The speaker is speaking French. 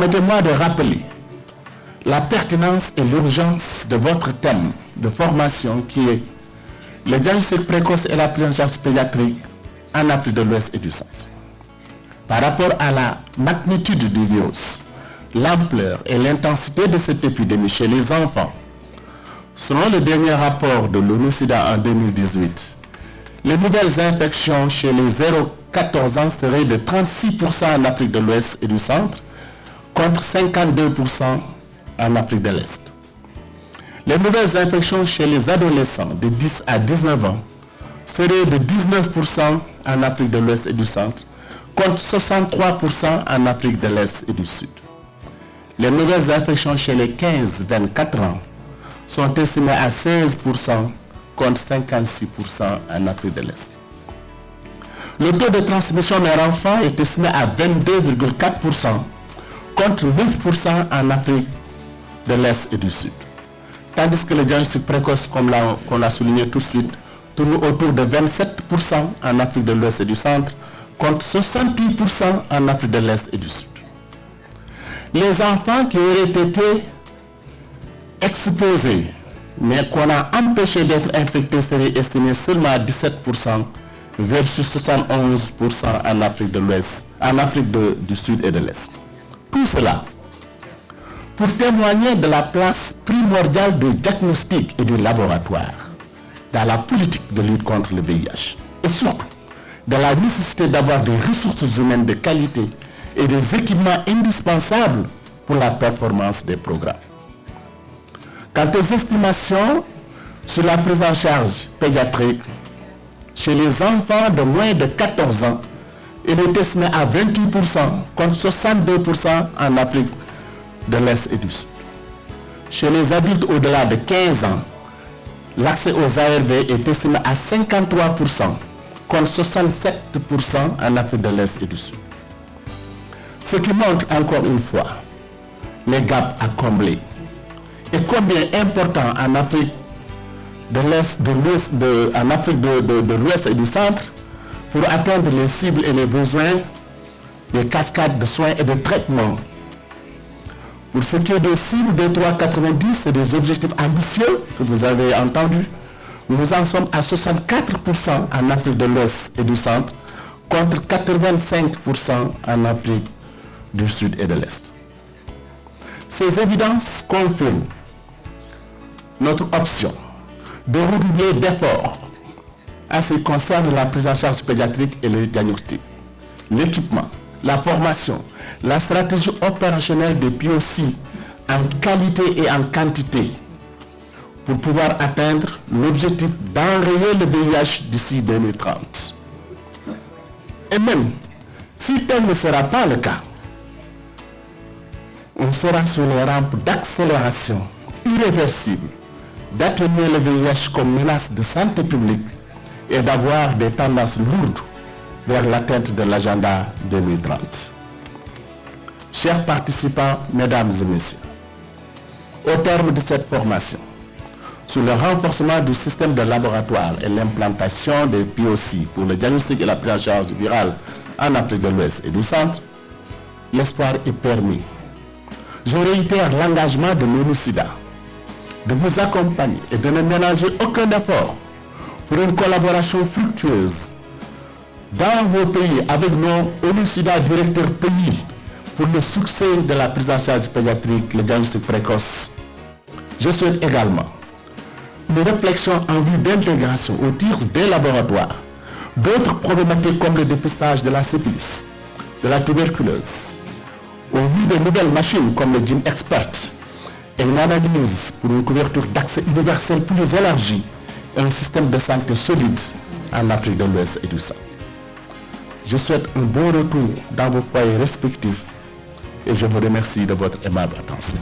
permettez-moi de rappeler la pertinence et l'urgence de votre thème de formation qui est le diagnostic précoce et la prise en charge pédiatrique en Afrique de l'Ouest et du Centre. Par rapport à la magnitude du virus, l'ampleur et l'intensité de cette épidémie chez les enfants, selon le dernier rapport de l'ONU-SIDA en 2018, les nouvelles infections chez les 0-14 ans seraient de 36% en Afrique de l'Ouest et du Centre, contre 52% en Afrique de l'Est. Les nouvelles infections chez les adolescents de 10 à 19 ans seraient de 19% en Afrique de l'Ouest et du Centre, contre 63% en Afrique de l'Est et du Sud. Les nouvelles infections chez les 15-24 ans sont estimées à 16% contre 56% en Afrique de l'Est. Le taux de transmission mère-enfant est estimé à 22,4% contre 9% en Afrique de l'Est et du Sud. Tandis que le diagnostic précoce, comme on l'a souligné tout de suite, tourne autour de 27% en Afrique de l'Ouest et du Centre, contre 68% en Afrique de l'Est et du Sud. Les enfants qui auraient été exposés, mais qu'on a empêché d'être infectés, seraient estimés seulement à 17% versus 71% en Afrique de l'Ouest, en Afrique du Sud et de l'Est. Tout cela pour témoigner de la place primordiale du diagnostic et du laboratoire dans la politique de lutte contre le VIH et surtout de la nécessité d'avoir des ressources humaines de qualité et des équipements indispensables pour la performance des programmes. Quant aux estimations sur la prise en charge pédiatrique chez les enfants de moins de 14 ans, il est estimé à 28% contre 62% en Afrique de l'Est et du Sud. Chez les adultes au-delà de 15 ans, l'accès aux ARV est estimé à 53% contre 67% en Afrique de l'Est et du Sud. Ce qui montre encore une fois les gaps à combler et combien important en Afrique de l'Est, en Afrique de l'Ouest et du Centre pour atteindre les cibles et les besoins des cascades de soins et de traitement. Pour ce qui est des cibles de 3,90 et des objectifs ambitieux que vous avez entendus, nous en sommes à 64% en Afrique de l'Ouest et du Centre contre 85% en Afrique du Sud et de l'Est. Ces évidences confirment notre option de redoubler d'efforts en ce qui concerne la prise en charge pédiatrique et le diagnostic, l'équipement, la formation, la stratégie opérationnelle des POC en qualité et en quantité pour pouvoir atteindre l'objectif d'enrayer le VIH d'ici 2030. Et même si tel ne sera pas le cas, on sera sur les rampes d'accélération irréversible d'atténuer le VIH comme menace de santé publique et d'avoir des tendances lourdes vers l'atteinte de l'agenda 2030. Chers participants, mesdames et messieurs, au terme de cette formation, sur le renforcement du système de laboratoire et l'implantation des POC pour le diagnostic et la prise en charge virale en Afrique de l'Ouest et du Centre, l'espoir est permis. Je réitère l'engagement de l'ONU-SIDA de vous accompagner et de ne ménager aucun effort pour une collaboration fructueuse dans vos pays avec nos ONU-SIDA directeurs pays pour le succès de la prise en charge pédiatrique, le diagnostic précoce. Je souhaite également une réflexion en vue d'intégration au titre des laboratoires d'autres problématiques comme le dépistage de la syphilis, de la tuberculose, au vu de nouvelles machines comme le Gene Expert et une analyse pour une couverture d'accès universel plus élargie et un système de santé solide en Afrique de l'Ouest et du Centre. Je souhaite un bon retour dans vos foyers respectifs et je vous remercie de votre aimable attention.